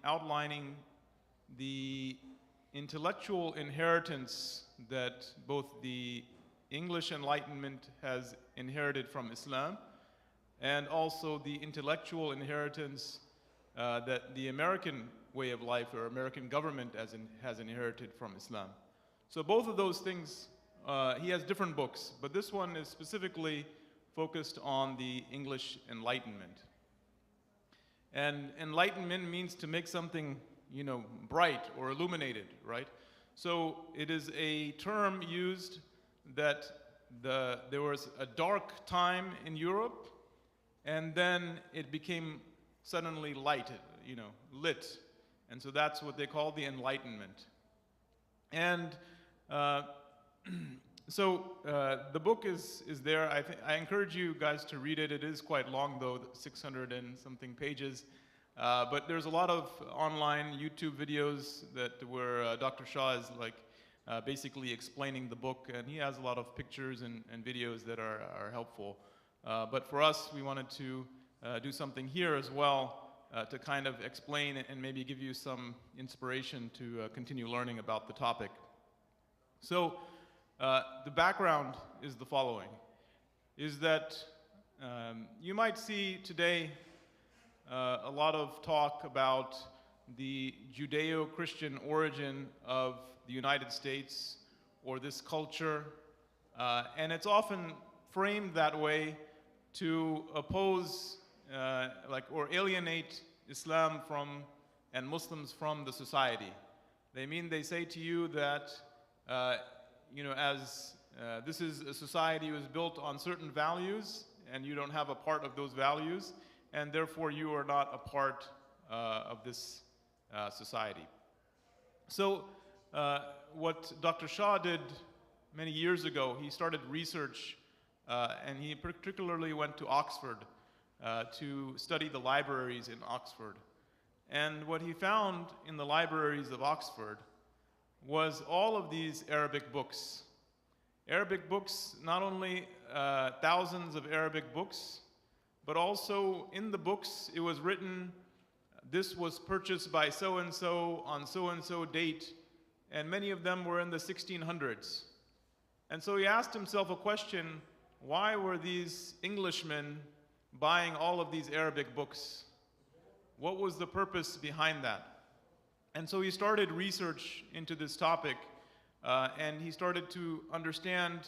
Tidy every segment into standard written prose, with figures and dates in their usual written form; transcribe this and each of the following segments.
outlining the intellectual inheritance that both the English Enlightenment has inherited from Islam, and also the intellectual inheritance that the American way of life or American government has inherited from Islam. So both of those things, he has different books, but this one is specifically focused on the English Enlightenment. And enlightenment means to make something, bright or illuminated, right? So it is a term used that there was a dark time in Europe, and then it became suddenly lighted, lit. And so that's what they call the Enlightenment. And so the book is there. I encourage you guys to read it. It is quite long, though, 600 and something pages. But there's a lot of online YouTube videos where Dr. Shah is basically explaining the book, and he has a lot of pictures and videos that are helpful. But for us, we wanted to do something here as well to kind of explain and maybe give you some inspiration to continue learning about the topic. So the background is the following, is that you might see today a lot of talk about the Judeo-Christian origin of the United States or this culture, and it's often framed that way to oppose or alienate Islam and Muslims from the society. They say to you that this is a society who is built on certain values, and you don't have a part of those values, and therefore you are not a part of this society. So what Dr. Shah did many years ago, he started research, and he particularly went to Oxford to study the libraries in Oxford. And what he found in the libraries of Oxford was all of these Arabic books. Arabic books, not only thousands of Arabic books, but also in the books it was written, this was purchased by so-and-so on so-and-so date, and many of them were in the 1600s. And so he asked himself a question, why were these Englishmen buying all of these Arabic books? What was the purpose behind that? And so he started research into this topic, and he started to understand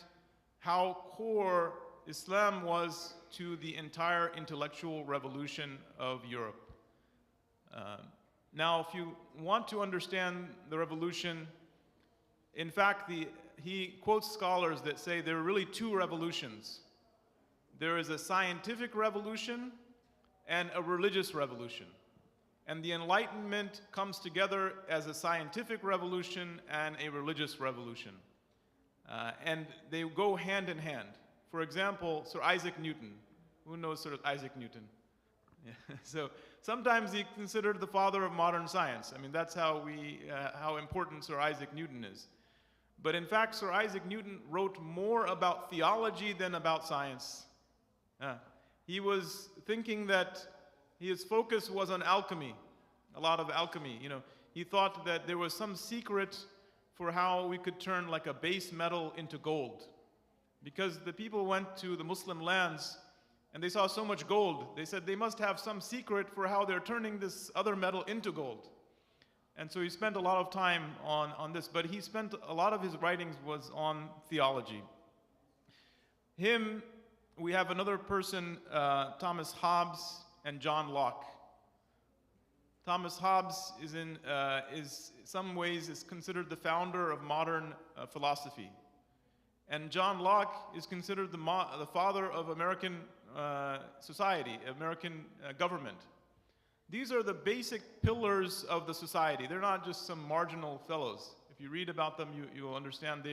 how core Islam was to the entire intellectual revolution of Europe. Now, if you want to understand the revolution, in fact, he quotes scholars that say there are really two revolutions. There is a scientific revolution and a religious revolution. And the Enlightenment comes together as a scientific revolution and a religious revolution. And they go hand in hand. For example, Sir Isaac Newton. Who knows Sir Isaac Newton? Yeah. So sometimes he's considered the father of modern science. I mean, that's how important Sir Isaac Newton is. But in fact, Sir Isaac Newton wrote more about theology than about science. He was thinking that his focus was on alchemy, a lot of alchemy. He thought that there was some secret for how we could turn like a base metal into gold. Because the people went to the Muslim lands and they saw so much gold, they said they must have some secret for how they're turning this other metal into gold. And so he spent a lot of time on this, but he spent a lot of his writings was on theology. We have another person, Thomas Hobbes and John Locke. Thomas Hobbes is in some ways is considered the founder of modern philosophy. And John Locke is considered the father of American society, American government. These are the basic pillars of the society. They're not just some marginal fellows. If you read about them, you will understand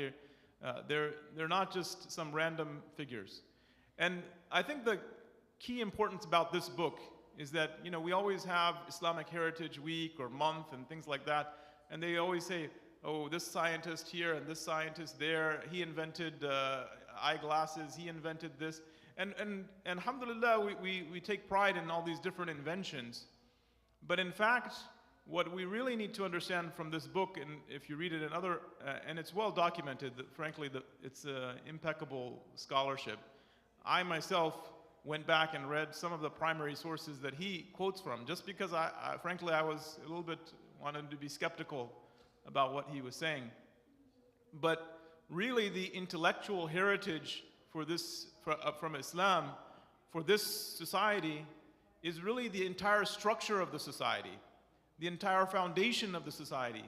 they're not just some random figures. And I think the key importance about this book is that we always have Islamic Heritage Week or month and things like that, and they always say, oh, this scientist here and this scientist there, he invented eyeglasses, he invented this. And alhamdulillah, we take pride in all these different inventions. But in fact, what we really need to understand from this book, and if you read it in other, and it's well documented, that frankly, it's impeccable scholarship. I myself went back and read some of the primary sources that he quotes from, just because frankly, I was a little bit wanted to be skeptical about what he was saying. But really, the intellectual heritage for this, from Islam, for this society, is really the entire structure of the society, the entire foundation of the society.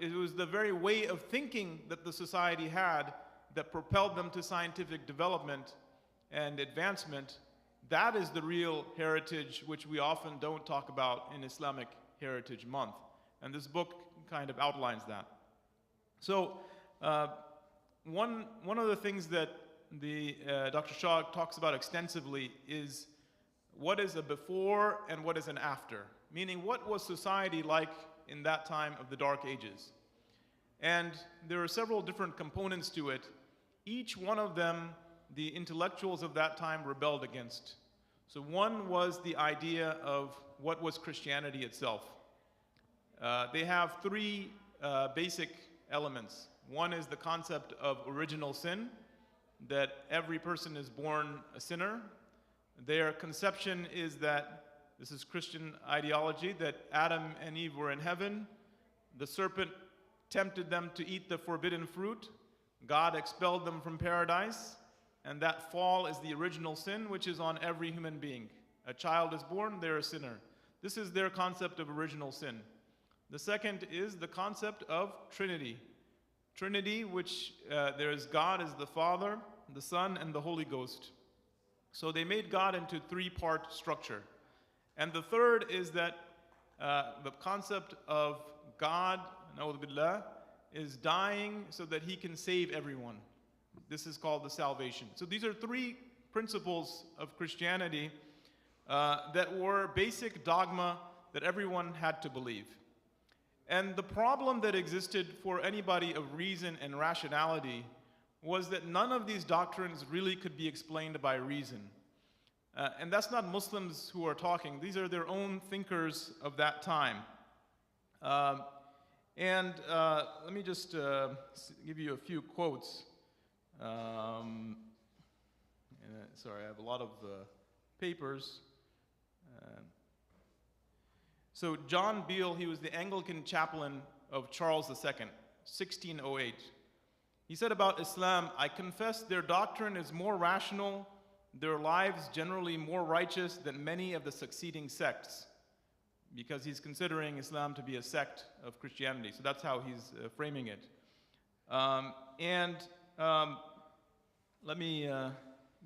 It was the very way of thinking that the society had that propelled them to scientific development and advancement. That is the real heritage which we often don't talk about in Islamic Heritage Month. And this book kind of outlines that. So one of the things that Dr. Shah talks about extensively is what is a before and what is an after, meaning what was society like in that time of the Dark Ages. And there are several different components to it. Each one of them, the intellectuals of that time rebelled against. So one was the idea of what was Christianity itself. They have three basic elements. One is the concept of original sin, that every person is born a sinner. Their conception is that, this is Christian ideology, that Adam and Eve were in heaven. The serpent tempted them to eat the forbidden fruit. God expelled them from paradise. And that fall is the original sin, which is on every human being. A child is born, they're a sinner. This is their concept of original sin. The second is the concept of Trinity. Trinity, which there is God as the Father, the Son, and the Holy Ghost. So they made God into three-part structure. And the third is that the concept of God, na'udhu billah, is dying so that he can save everyone. This is called the salvation. So these are three principles of Christianity that were basic dogma that everyone had to believe. And the problem that existed for anybody of reason and rationality was that none of these doctrines really could be explained by reason. And that's not Muslims who are talking. These are their own thinkers of that time. Let me just give you a few quotes. Sorry, I have a lot of papers. So John Beale, he was the Anglican chaplain of Charles II, 1608. He said about Islam, "I confess their doctrine is more rational, their lives generally more righteous than many of the succeeding sects," because he's considering Islam to be a sect of Christianity. So that's how he's framing it. Let me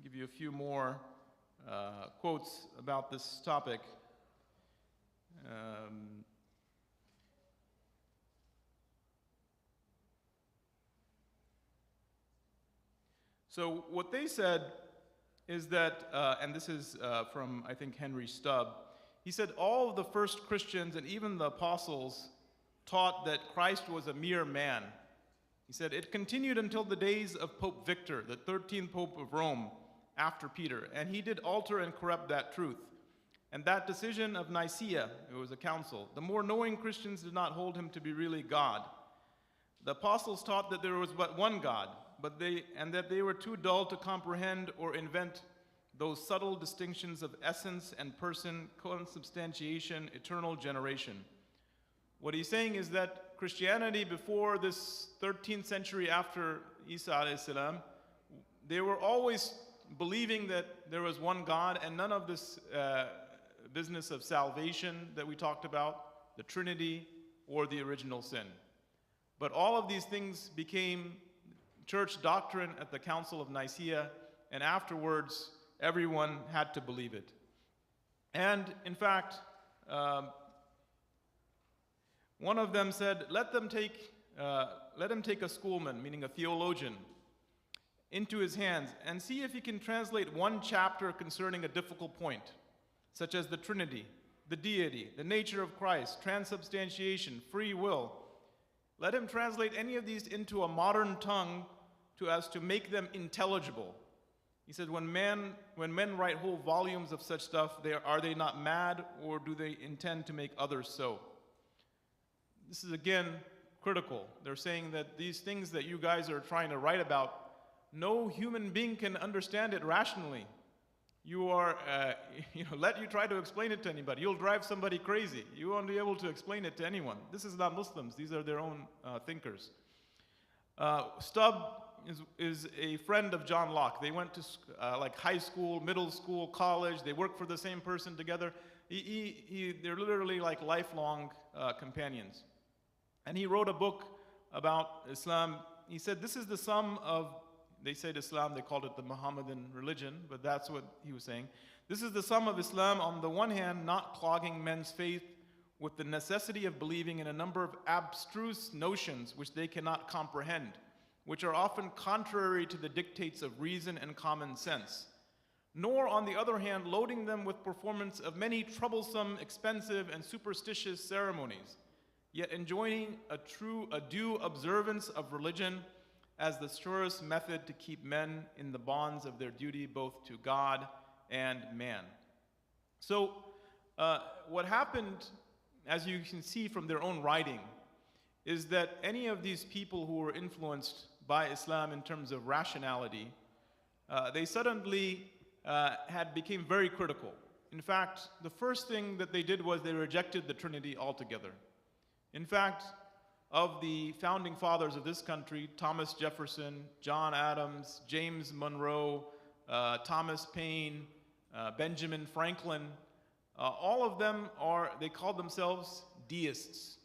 give you a few more quotes about this topic. So what they said is that, and this is from, I think, Henry Stubb, he said all of the first Christians and even the apostles taught that Christ was a mere man. He said, it continued until the days of Pope Victor, the 13th Pope of Rome, after Peter, and he did alter and corrupt that truth. And that decision of Nicaea, it was a council, the more knowing Christians did not hold him to be really God. The apostles taught that there was but one God, and that they were too dull to comprehend or invent those subtle distinctions of essence and person, consubstantiation, eternal generation. What he's saying is that Christianity before this 13th century after Isa alayhi salam, they were always believing that there was one God and none of this business of salvation that we talked about, the Trinity or the original sin. But all of these things became church doctrine at the Council of Nicaea, and afterwards everyone had to believe it. And in fact, one of them said, let him take a schoolman, meaning a theologian, into his hands and see if he can translate one chapter concerning a difficult point, such as the Trinity, the deity, the nature of Christ, transubstantiation, free will. Let him translate any of these into a modern tongue as to make them intelligible. He said, when men write whole volumes of such stuff, are they not mad, or do they intend to make others so? This is again critical. They're saying that these things that you guys are trying to write about, no human being can understand it rationally. You are, let you try to explain it to anybody. You'll drive somebody crazy. You won't be able to explain it to anyone. This is not Muslims. These are their own thinkers. Stubb is a friend of John Locke. They went to like high school, middle school, college. They work for the same person together. They're literally like lifelong companions. And he wrote a book about Islam. He said this is the sum of, they said Islam, they called it the Muhammadan religion, but that's what he was saying. This is the sum of Islam, on the one hand, not clogging men's faith with the necessity of believing in a number of abstruse notions which they cannot comprehend, which are often contrary to the dictates of reason and common sense, nor, on the other hand, loading them with performance of many troublesome, expensive, and superstitious ceremonies, yet enjoining a due observance of religion as the surest method to keep men in the bonds of their duty both to God and man. So what happened, as you can see from their own writing, is that any of these people who were influenced by Islam in terms of rationality, they suddenly became very critical. In fact, the first thing that they did was they rejected the Trinity altogether. In fact, of the founding fathers of this country, Thomas Jefferson, John Adams, James Monroe, Thomas Paine, Benjamin Franklin, all of them they called themselves deists,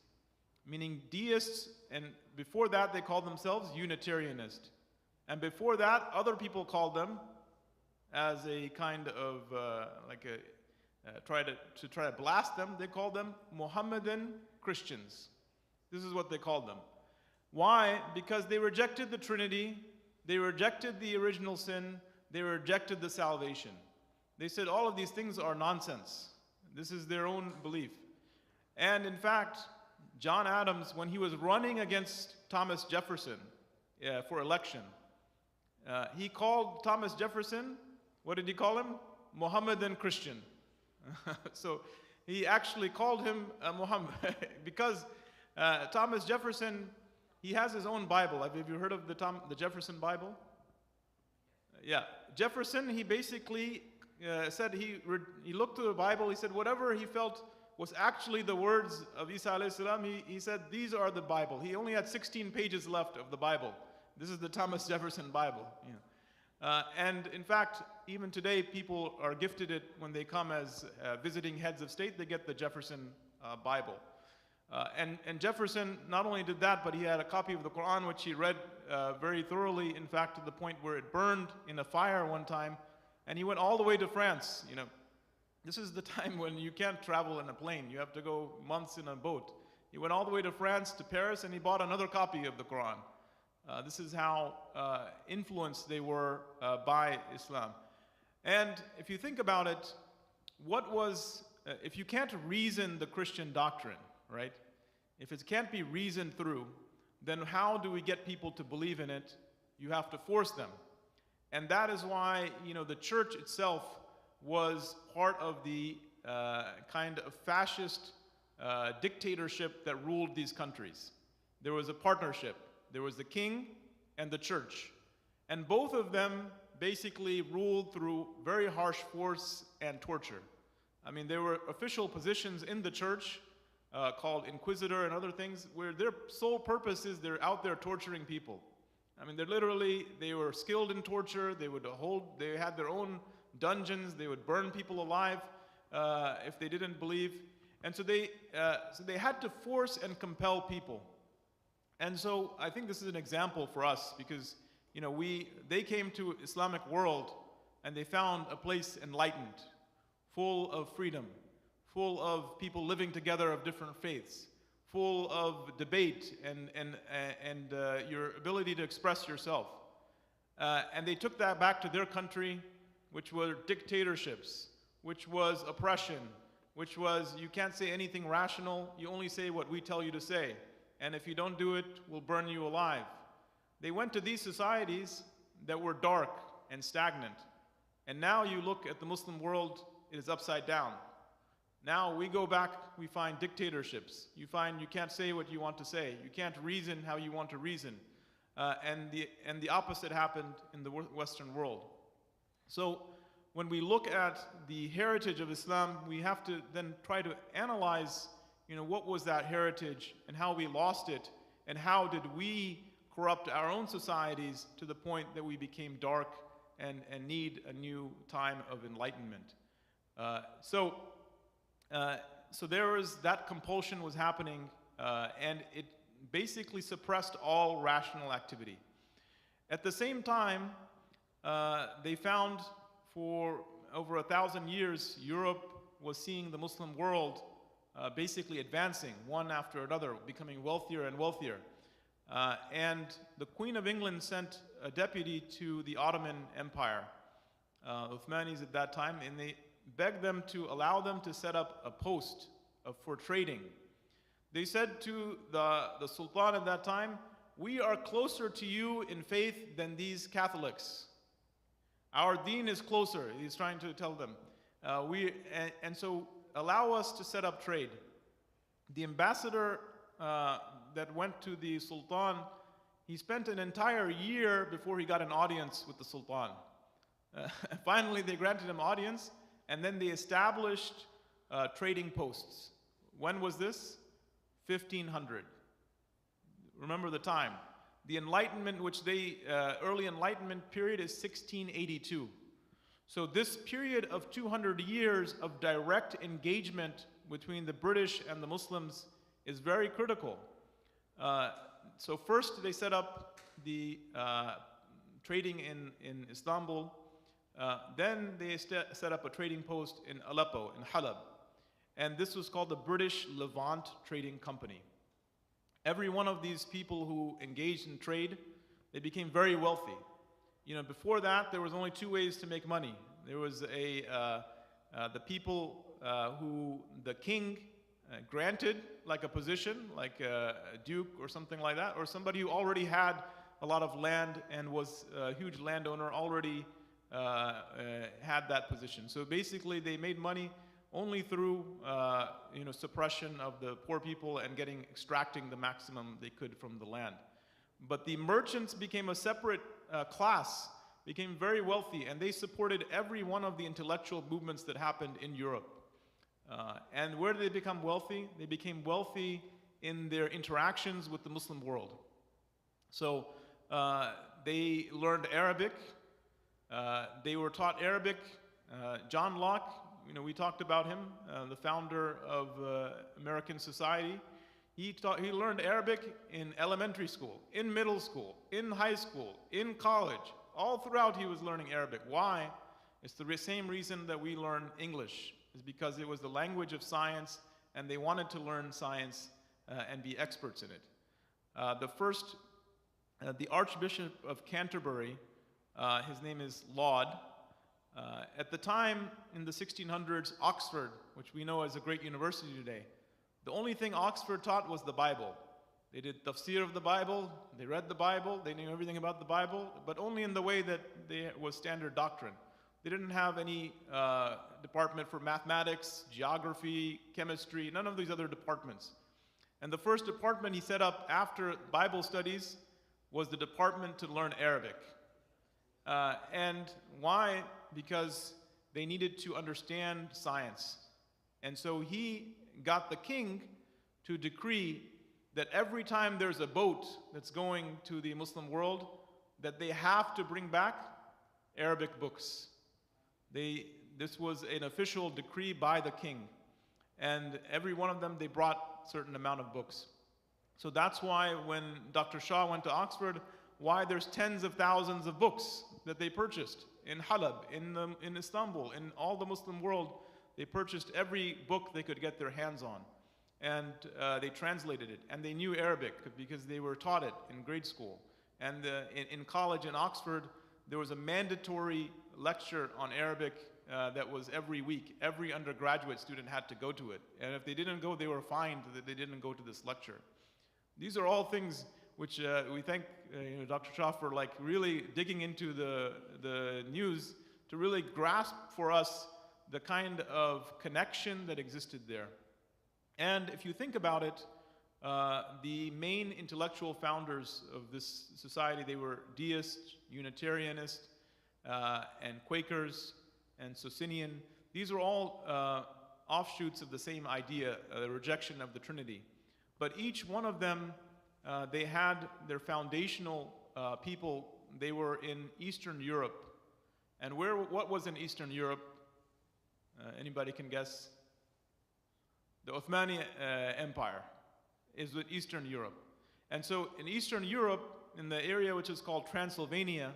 meaning deists, and before that they called themselves Unitarianist. And before that, other people called them as a kind of, try to blast them, they called them Mohammedan Christians. This is what they called them. Why? Because they rejected the Trinity, they rejected the original sin, they rejected the salvation. They said all of these things are nonsense. This is their own belief. And in fact, John Adams, when he was running against Thomas Jefferson for election, he called Thomas Jefferson, what did he call him? Mohammedan Christian. So he actually called him Muhammad because Thomas Jefferson, he has his own Bible. Have you heard of the Jefferson Bible? Yeah, Jefferson, he basically said he looked through the Bible, he said whatever he felt was actually the words of Isa alayhi salam, he said these are the Bible. He only had 16 pages left of the Bible. This is the Thomas Jefferson Bible. Yeah. And in fact, even today, people are gifted it when they come as visiting heads of state, they get the Jefferson Bible. And Jefferson not only did that, but he had a copy of the Quran which he read very thoroughly, in fact, to the point where it burned in a fire one time, and he went all the way to France. This is the time when you can't travel in a plane. You have to go months in a boat. He went all the way to France, to Paris, and he bought another copy of the Quran. This is how influenced they were by Islam. And if you think about it, if you can't reason the Christian doctrine, right? If it can't be reasoned through, then how do we get people to believe in it? You have to force them. And that is why, the church itself was part of the kind of fascist dictatorship that ruled these countries. There was a partnership. There was the king and the church. And both of them basically ruled through very harsh force and torture. I mean, there were official positions in the church called inquisitor and other things, where their sole purpose is they're out there torturing people. I mean, they were skilled in torture. They had their own dungeons. They would burn people alive if they didn't believe. And so they had to force and compel people. And so I think this is an example for us because, they came to Islamic world and they found a place enlightened, full of freedom, full of people living together of different faiths, full of debate and your ability to express yourself. And they took that back to their country, which were dictatorships, which was oppression, which was you can't say anything rational, you only say what we tell you to say. And if you don't do it, we'll burn you alive. They went to these societies that were dark and stagnant. And now you look at the Muslim world, it is upside down. Now we go back, we find dictatorships. You find you can't say what you want to say. You can't reason how you want to reason. And the opposite happened in the Western world. So when we look at the heritage of Islam, we have to then try to analyze, what was that heritage and how we lost it, and how did we corrupt our own societies to the point that we became dark and need a new time of enlightenment. So there was that compulsion was happening, and it basically suppressed all rational activity. At the same time, they found for over 1,000 years, Europe was seeing the Muslim world basically advancing one after another, becoming wealthier and wealthier. And the Queen of England sent a deputy to the Ottoman Empire, Uthmanis at that time, and they begged them to allow them to set up a post for trading. They said to the Sultan at that time, "We are closer to you in faith than these Catholics. Our deen is closer," he's trying to tell them. So allow us to set up trade. The ambassador that went to the Sultan, he spent an entire year before he got an audience with the Sultan. Finally, they granted him audience, and then they established trading posts. When was this? 1500. Remember the time. The Enlightenment, early Enlightenment period is 1682. So this period of 200 years of direct engagement between the British and the Muslims is very critical. So first they set up the trading in Istanbul. Then they set up a trading post in Aleppo, in Halab. And this was called the British Levant Trading Company. Every one of these people who engaged in trade, they became very wealthy. Before that, there was only two ways to make money. There was the people who the king granted, like a position, like a duke or something like that, or somebody who already had a lot of land and was a huge landowner, already had that position. So basically, they made money only through suppression of the poor people and extracting the maximum they could from the land. But the merchants became a separate class, became very wealthy, and they supported every one of the intellectual movements that happened in Europe. And where did they become wealthy? They became wealthy in their interactions with the Muslim world. So they learned Arabic. They were taught Arabic. John Locke, we talked about him, the founder of American society. He learned Arabic in elementary school, in middle school, in high school, in college. All throughout he was learning Arabic. Why? It's the same reason that we learn English, is because it was the language of science, and they wanted to learn science and be experts in it. The Archbishop of Canterbury, his name is Laud. At the time, in the 1600s, Oxford, which we know as a great university today, the only thing Oxford taught was the Bible. They did tafsir of the Bible, they read the Bible, they knew everything about the Bible, but only in the way that was standard doctrine. They didn't have any department for mathematics, geography, chemistry, none of these other departments. And the first department he set up after Bible studies was the department to learn Arabic. And why? Because they needed to understand science. And so he got the king to decree that every time there's a boat that's going to the Muslim world, that they have to bring back Arabic books. This was an official decree by the king. And every one of them, they brought a certain amount of books. So that's why when Dr. Shah went to Oxford, why there's tens of thousands of books that they purchased in Halab, in Istanbul, in all the Muslim world. They purchased every book they could get their hands on. And they translated it. And they knew Arabic because they were taught it in grade school. And in college in Oxford, there was a mandatory lecture on Arabic that was every week. Every undergraduate student had to go to it. And if they didn't go, they were fined that they didn't go to this lecture. These are all things which we thank Dr. Shah for really digging into the news to really grasp for us the kind of connection that existed there. And if you think about it, the main intellectual founders of this society, they were deists, Unitarianists, and Quakers, and Socinian. These are all offshoots of the same idea, the rejection of the Trinity. But each one of them, they had their foundational people, they were in Eastern Europe. And what was in Eastern Europe? Anybody can guess? The Ottoman Empire is with Eastern Europe. And so in Eastern Europe, in the area which is called Transylvania,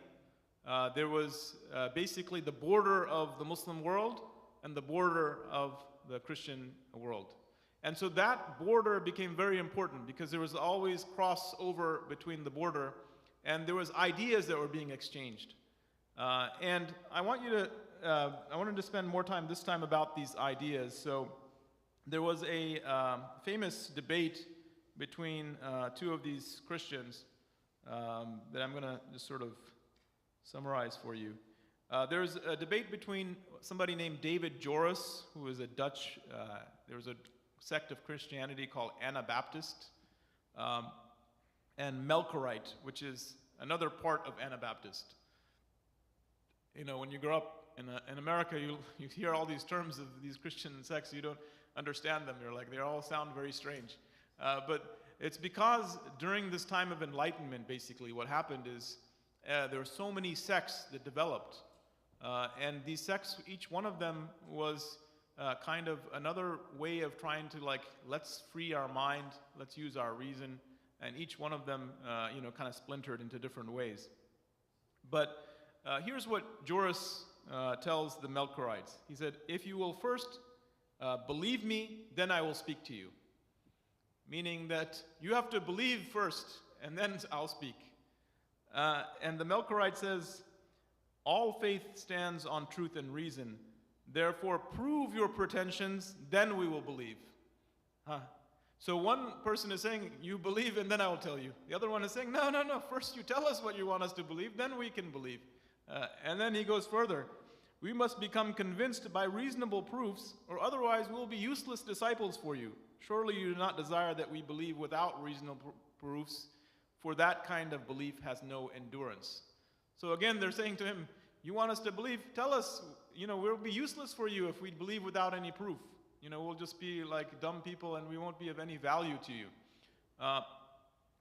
there was basically the border of the Muslim world and the border of the Christian world. And so that border became very important because there was always crossover between the border, and there was ideas that were being exchanged. And I wanted to spend more time this time about these ideas. So there was a famous debate between two of these Christians that I'm going to just sort of summarize for you. There's a debate between somebody named David Joris, who is a Dutch, there was a sect of Christianity called Anabaptist, and Melkite, which is another part of Anabaptist. You know, when you grow up in America, you hear all these terms of these Christian sects, you don't understand them. You're like, they all sound very strange. But it's because during this time of enlightenment, basically, what happened is there were so many sects that developed. And these sects, each one of them was kind of another way of trying to, like, let's free our mind, let's use our reason. And each one of them, you know, kind of splintered into different ways. But here's what Joris tells the Melkerites. He said, if you will first believe me, then I will speak to you. Meaning that you have to believe first, and then I'll speak. And the Melkerite says, all faith stands on truth and reason. Therefore, prove your pretensions, then we will believe. So one person is saying, you believe, and then I will tell you. The other one is saying, no, first you tell us what you want us to believe, then we can believe. And then he goes further. We must become convinced by reasonable proofs, or otherwise we will be useless disciples for you. Surely you do not desire that we believe without reasonable proofs, for that kind of belief has no endurance. So again, they're saying to him, you want us to believe? Tell us, you know, we'll be useless for you if we believe without any proof. You know, we'll just be like dumb people and we won't be of any value to you.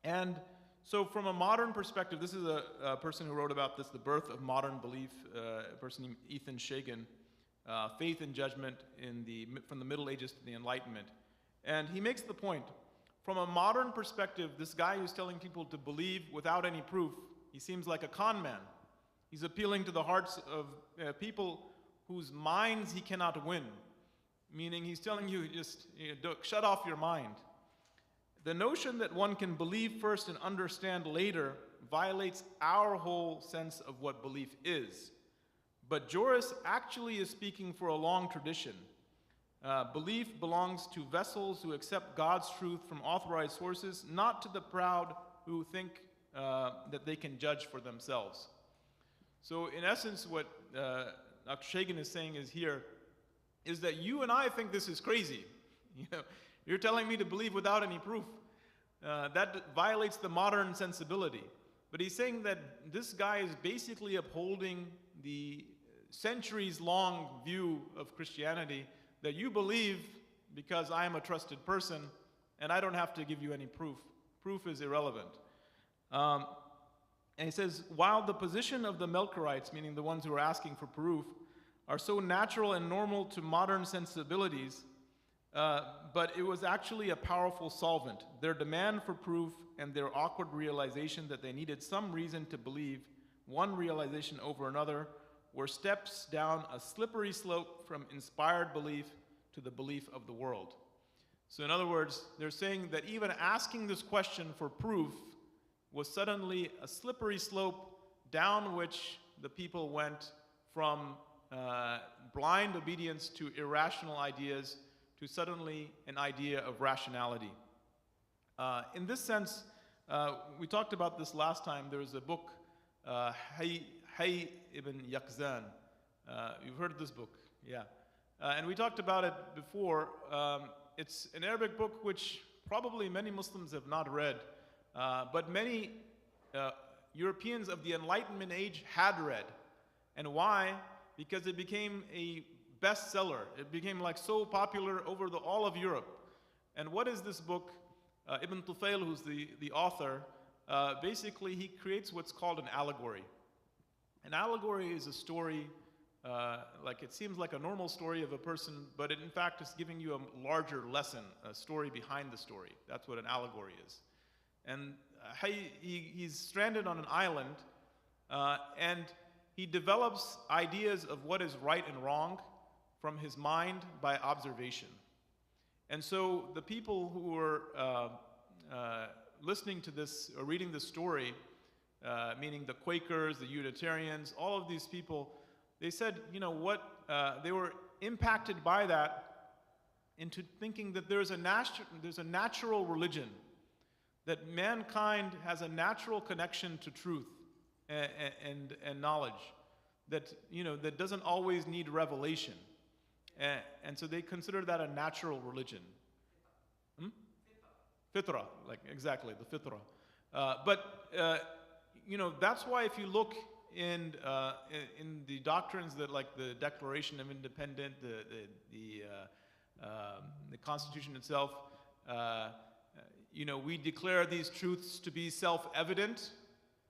And so from a modern perspective, this is a person who wrote about this, The Birth of Modern Belief, a person named Ethan Shagan, Faith and Judgment from the Middle Ages to the Enlightenment. And he makes the point, from a modern perspective, this guy who's telling people to believe without any proof, he seems like a con man. He's appealing to the hearts of people whose minds he cannot win. Meaning he's telling you, just shut off your mind. The notion that one can believe first and understand later violates our whole sense of what belief is. But Joris actually is speaking for a long tradition. Belief belongs to vessels who accept God's truth from authorized sources, not to the proud who think that they can judge for themselves. So in essence, what Dr. Shagan is saying is that you and I think this is crazy. You know, you're telling me to believe without any proof. That violates the modern sensibility. But he's saying that this guy is basically upholding the centuries-long view of Christianity that you believe because I am a trusted person and I don't have to give you any proof. Proof is irrelevant. And he says, while the position of the Melkerites, meaning the ones who are asking for proof, are so natural and normal to modern sensibilities, but it was actually a powerful solvent. Their demand for proof and their awkward realization that they needed some reason to believe one realization over another were steps down a slippery slope from inspired belief to the belief of the world. So in other words, they're saying that even asking this question for proof was suddenly a slippery slope down which the people went from blind obedience to irrational ideas to suddenly an idea of rationality. In this sense, we talked about this last time. There was a book, Hay ibn Yaqzan. You've heard of this book, yeah. And we talked about it before. It's an Arabic book which probably many Muslims have not read, but many Europeans of the Enlightenment age had read. And why? Because it became a bestseller. It became like so popular over all of Europe. And what is this book? Ibn Tufail, who's the author, basically he creates what's called an allegory. An allegory is a story, like it seems like a normal story of a person, but it in fact is giving you a larger lesson, a story behind the story. That's what an allegory is. And he's stranded on an island, and he develops ideas of what is right and wrong from his mind by observation. And so the people who were listening to this or reading this story, meaning the Quakers, the Unitarians, all of these people, they said, you know what, they were impacted by that into thinking that there's a natural religion, that mankind has a natural connection to truth and knowledge, that, you know, that doesn't always need revelation. And so they consider that a natural religion. Fitra, like exactly, the fitra. But you know, that's why if you look in the doctrines that, like the Declaration of Independence, the Constitution itself, you know, we declare these truths to be self-evident.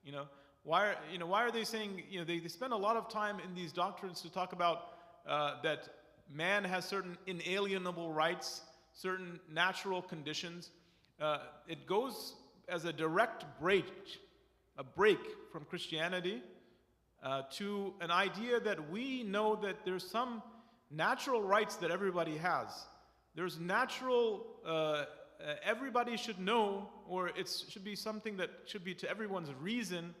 You know, why are they saying? You know, they spend a lot of time in these doctrines to talk about that man has certain inalienable rights, certain natural conditions. It goes as a direct break from Christianity to an idea that we know that there's some natural rights that everybody has. There's natural, everybody should know, or it should be something that should be to everyone's reason,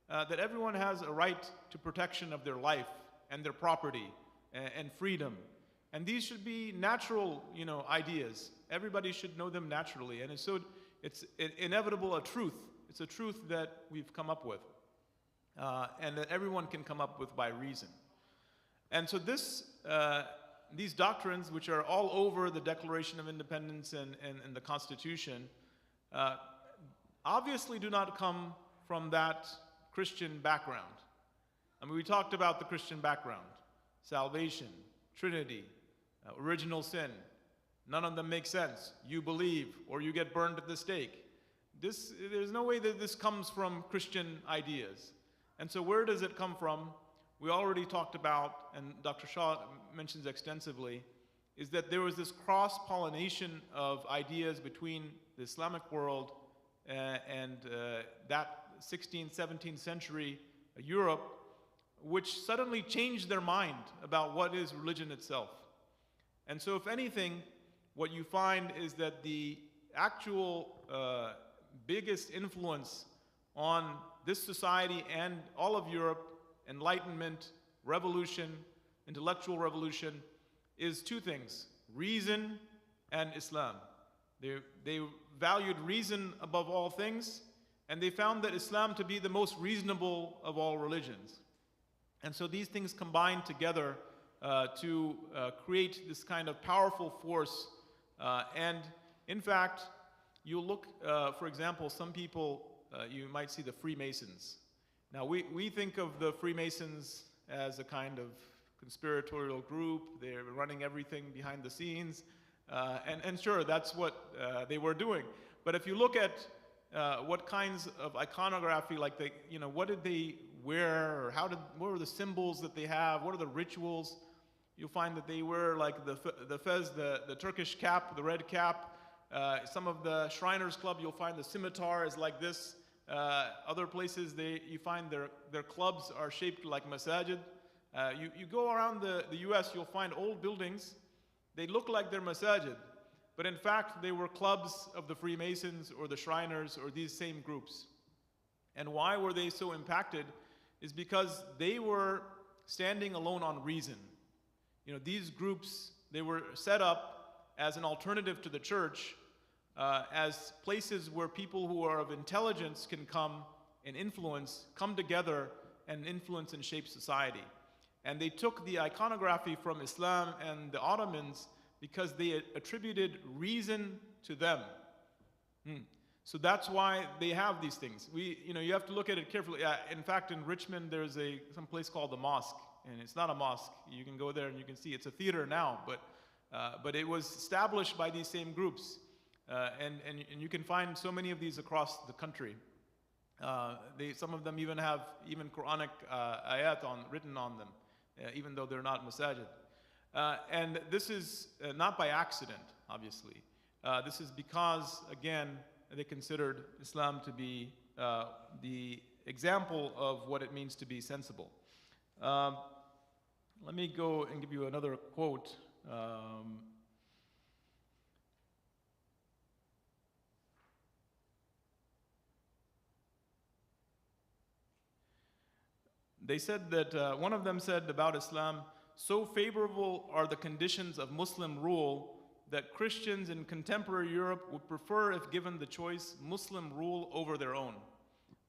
that everyone has a right to protection of their life and their property and freedom. And these should be natural, you know, ideas. Everybody should know them naturally. And it's inevitable a truth. It's a truth that we've come up with, and that everyone can come up with by reason. And so these doctrines, which are all over the Declaration of Independence and the Constitution, obviously do not come from that Christian background. I mean, we talked about the Christian background: salvation, Trinity, original sin. None of them make sense. You believe or you get burned at the stake. There's no way that this comes from Christian ideas. And so where does it come from? We already talked about, and Dr. Shah mentions extensively, is that there was this cross-pollination of ideas between the Islamic world and that 16th, 17th century Europe, which suddenly changed their mind about what is religion itself. And so if anything, what you find is that the actual biggest influence on this society and all of Europe, Enlightenment, revolution, intellectual revolution, is two things: reason and Islam. They valued reason above all things, and they found that Islam to be the most reasonable of all religions. And so these things combined together to create this kind of powerful force. And in fact, you look, for example, some people, you might see the Freemasons. Now, we think of the Freemasons as a kind of conspiratorial group. They're running everything behind the scenes. And sure, that's what they were doing. But if you look at what kinds of iconography, like what did they wear, or what were the symbols that they have, what are the rituals, you'll find that they wear like the fez, the Turkish cap, the red cap. Some of the Shriners Club, you'll find the scimitar is like this. Other places, you find their clubs are shaped like masajid. You go around the US, you'll find old buildings. They look like they're masajid, but in fact, they were clubs of the Freemasons or the Shriners or these same groups. And why were they so impacted is because they were standing alone on reason. You know, these groups, they were set up as an alternative to the church, as places where people who are of intelligence can come and come together and influence and shape society. And they took the iconography from Islam and the Ottomans because they attributed reason to them. So that's why they have these things. You have to look at it carefully. In fact, in Richmond, there's some place called the Mosque, and it's not a mosque. You can go there and you can see it's a theater now, but it was established by these same groups, and you can find so many of these across the country. Some of them even have Quranic ayat written on them, even though they're not masajid. And this is not by accident, obviously. This is because, again, they considered Islam to be the example of what it means to be sensible. Let me go and give you another quote. They said that, one of them said about Islam, so favorable are the conditions of Muslim rule that Christians in contemporary Europe would prefer, if given the choice, Muslim rule over their own.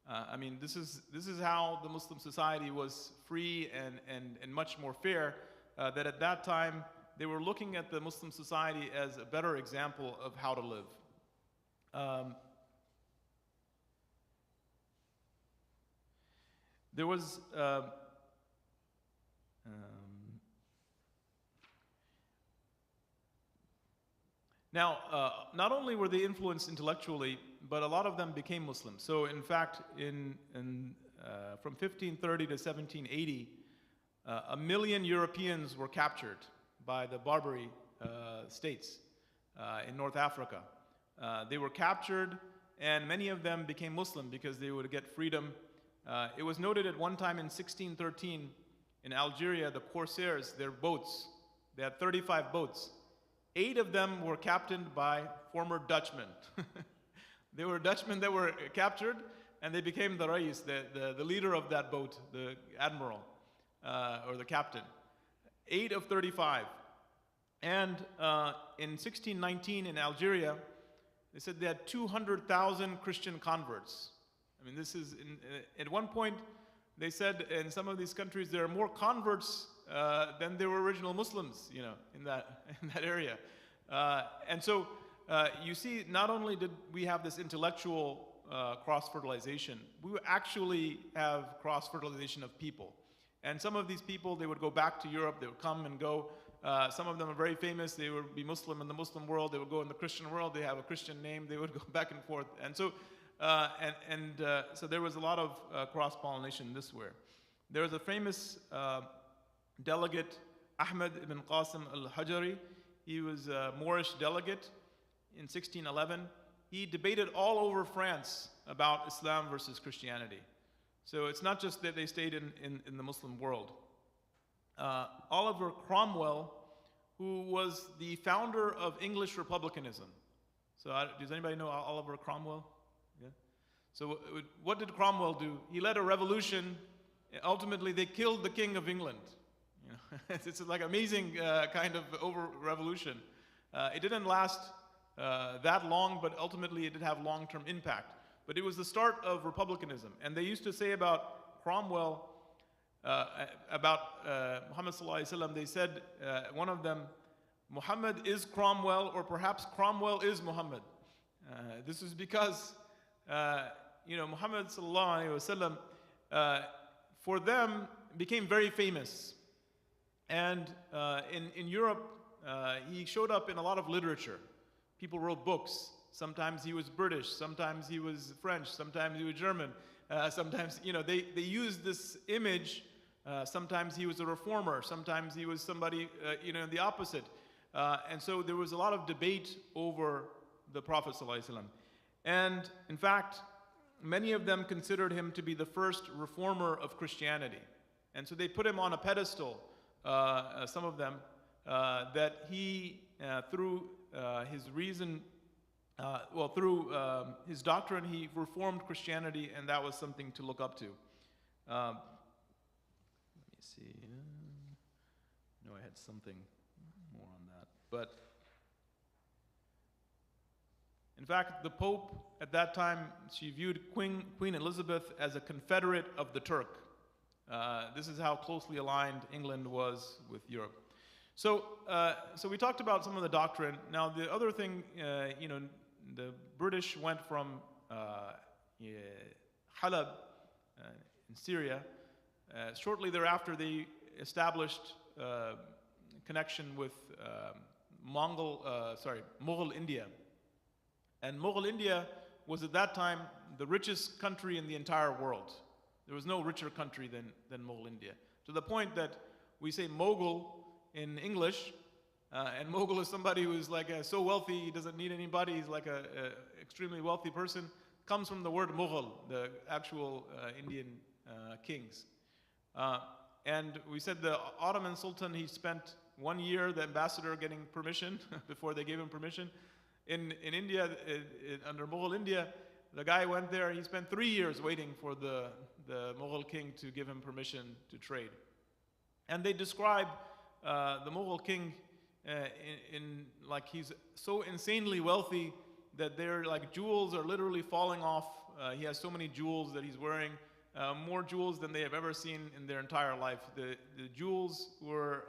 I mean, this is how the Muslim society was free and much more fair, that at that time they were looking at the Muslim society as a better example of how to live. There was now, not only were they influenced intellectually, but a lot of them became Muslim. So, in fact, from 1530 to 1780, 1 million Europeans were captured by the Barbary states in North Africa. They were captured, and many of them became Muslim because they would get freedom. It was noted at one time in 1613 in Algeria, the Corsairs, their boats, they had 35 boats. 8 of them were captained by former Dutchmen. They were Dutchmen that were captured, and they became the Rais, the leader of that boat, the admiral, or the captain. 8 of 35. And in 1619 in Algeria, they said they had 200,000 Christian converts. I mean, this is, at one point, they said in some of these countries there are more converts than there were original Muslims, in that area. And so you see, not only did we have this intellectual cross-fertilization, we actually have cross-fertilization of people. And some of these people, they would go back to Europe, they would come and go. Some of them are very famous, they would be Muslim in the Muslim world, they would go in the Christian world, they have a Christian name, they would go back and forth. And so, so there was a lot of cross-pollination this way. There was a famous delegate, Ahmed ibn Qasim al-Hajari. He was a Moorish delegate in 1611. He debated all over France about Islam versus Christianity. So it's not just that they stayed in the Muslim world. Oliver Cromwell, who was the founder of English republicanism. So does anybody know Oliver Cromwell? Yeah. So what did Cromwell do? He led a revolution. Ultimately, they killed the King of England. It's like amazing kind of revolution. It didn't last that long, but ultimately it did have long-term impact. But it was the start of republicanism. And they used to say about Cromwell, about Muhammad sallallahu alaihi wasallam, they said, one of them, Muhammad is Cromwell, or perhaps Cromwell is Muhammad. This is because, Muhammad sallallahu alaihi wasallam, for them, became very famous. And in Europe, he showed up in a lot of literature. People wrote books. Sometimes he was British, sometimes he was French, sometimes he was German. Sometimes, they used this image. Sometimes he was a reformer, sometimes he was somebody, the opposite. And so there was a lot of debate over the Prophet ﷺ. And in fact, many of them considered him to be the first reformer of Christianity. And so they put him on a pedestal, some of them, that he, through his reason, through his doctrine, he reformed Christianity, and that was something to look up to. Let me see. No, I had something more on that. But in fact, the Pope at that time, she viewed Queen Elizabeth as a confederate of the Turk. This is how closely aligned England was with Europe. So, so we talked about some of the doctrine. Now, the other thing, the British went from Halab in Syria. Shortly thereafter, they established connection with Mughal India. And Mughal India was at that time the richest country in the entire world. There was no richer country than Mughal India. To the point that we say Mughal in English, and Mughal is somebody who is like so wealthy he doesn't need anybody. He's like a extremely wealthy person. Comes from the word Mughal, the actual Indian kings. And we said the Ottoman Sultan, he spent 1 year, the ambassador, getting permission before they gave him permission. In India, under Mughal India, the guy went there, he spent 3 years waiting for the Mughal king to give him permission to trade. And they describe the Mughal king in like he's so insanely wealthy that their like jewels are literally falling off. He has so many jewels that he's wearing, more jewels than they have ever seen in their entire life. The jewels were,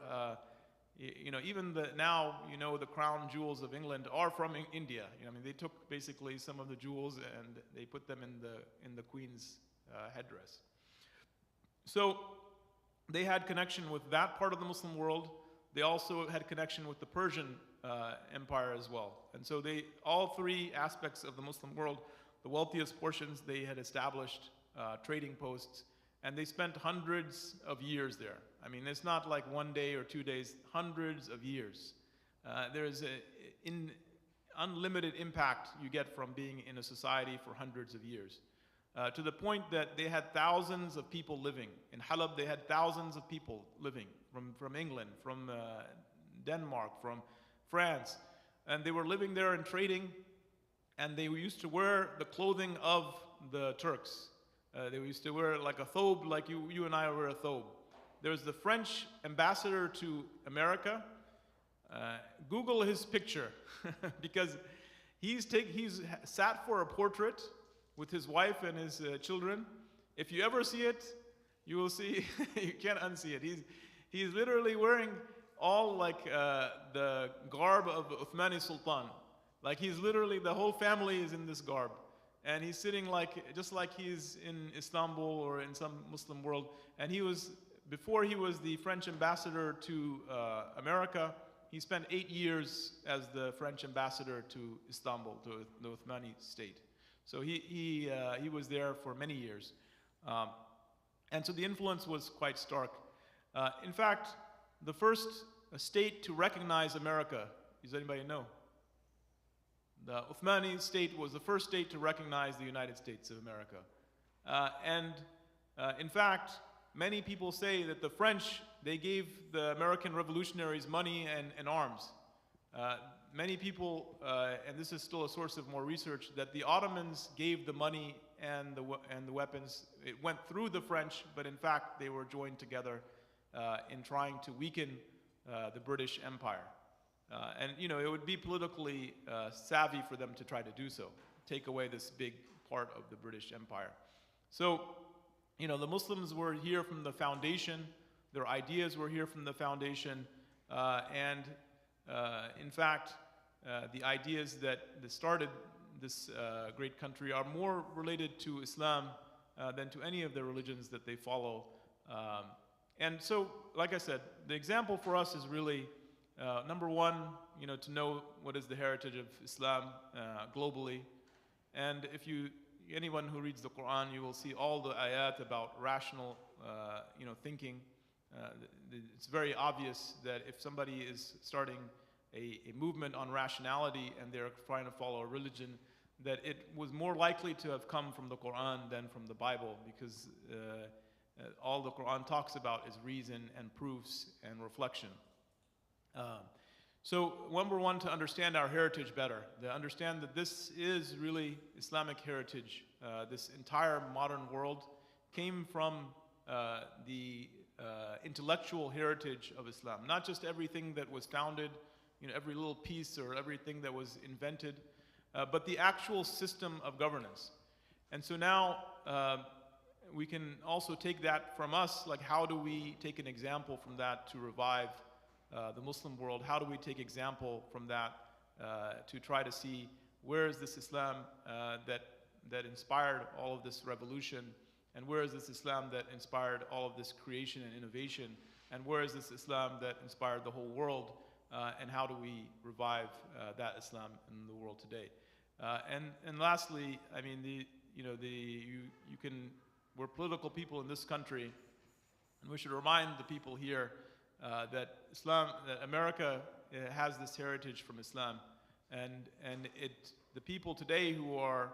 even now, the crown jewels of England are from India. I mean, they took basically some of the jewels and they put them in the Queen's headdress. So they had connection with that part of the Muslim world. They also had connection with the Persian Empire as well. And so all three aspects of the Muslim world, the wealthiest portions, they had established trading posts, and they spent hundreds of years there. I mean, it's not like 1 day or 2 days, hundreds of years. There's an unlimited impact you get from being in a society for hundreds of years. To the point that they had thousands of people living. In Halab, they had thousands of people living from England, from Denmark, from France. And they were living there and trading, and they used to wear the clothing of the Turks. They used to wear like a thobe, like you and I wear a thobe. There's the French ambassador to America. Google his picture, because he's sat for a portrait with his wife and his children. If you ever see it, you will see, you can't unsee it. He's literally wearing all like the garb of Uthmani Sultan. Like he's literally, the whole family is in this garb. And he's sitting just like he's in Istanbul or in some Muslim world. And before he was the French ambassador to America, he spent 8 years as the French ambassador to Istanbul, to the Uthmani state. So he was there for many years. And so the influence was quite stark. In fact, the first state to recognize America, does anybody know? The Uthmani state was the first state to recognize the United States of America. In fact, many people say that the French, they gave the American revolutionaries money and arms. Many people, and this is still a source of more research, that the Ottomans gave the money and the weapons. It went through the French, but in fact they were joined together in trying to weaken the British Empire. And it would be politically savvy for them to try to do so, take away this big part of the British Empire. So, the Muslims were here from the foundation. Their ideas were here from the foundation. In fact, the ideas that started this great country are more related to Islam than to any of the religions that they follow. And so, like I said, the example for us is really number one, to know what is the heritage of Islam globally. And anyone who reads the Quran, you will see all the ayat about rational, thinking. It's very obvious that if somebody is starting a movement on rationality and they're trying to follow a religion, that it was more likely to have come from the Quran than from the Bible, because all the Quran talks about is reason and proofs and reflection. So number one, to understand our heritage better, to understand that this is really Islamic heritage. This entire modern world came from the intellectual heritage of Islam. Not just everything that was founded, every little piece or everything that was invented, but the actual system of governance. And so now we can also take that from us, like how do we take an example from that to revive the Muslim world? How do we take example from that to try to see where is this Islam that inspired all of this revolution, and where is this Islam that inspired all of this creation and innovation, and where is this Islam that inspired the whole world, and how do we revive that Islam in the world today? And lastly, I mean, we're political people in this country, and we should remind the people here that America has this heritage from Islam, and the people today who are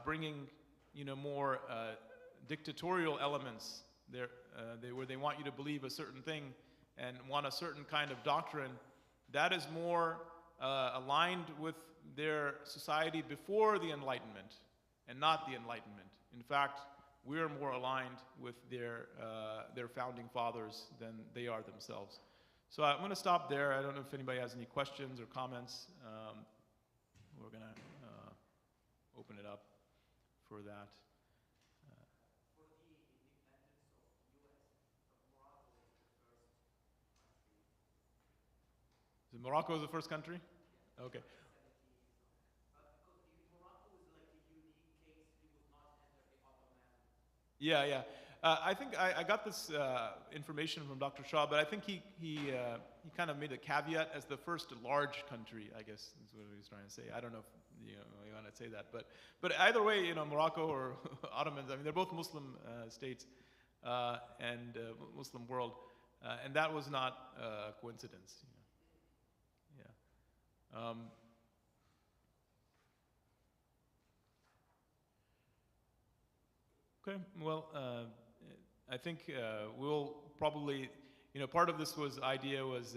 bringing, more dictatorial elements there, where they want you to believe a certain thing and want a certain kind of doctrine, that is more aligned with their society before the Enlightenment and not the Enlightenment. In fact, we're more aligned with their founding fathers than they are themselves. So I'm going to stop there. I don't know if anybody has any questions or comments. We're going to open it up for that. For the independence of US, Morocco is the first country. Is Morocco the first country? Okay. Because Morocco is like a unique case, it was not under the Ottoman. Yeah. I think I got this information from Dr. Shah, but I think he kind of made a caveat as the first large country, I guess is what he was trying to say. I don't know if you want to say that, but either way, Morocco or Ottomans, I mean, they're both Muslim states and Muslim world, and that was not a coincidence. Yeah. Okay, well, I think we'll probably, part of this idea was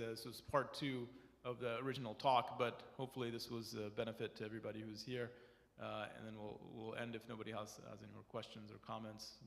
part 2 of the original talk, but hopefully this was a benefit to everybody who's here. And then we'll end if nobody has any more questions or comments.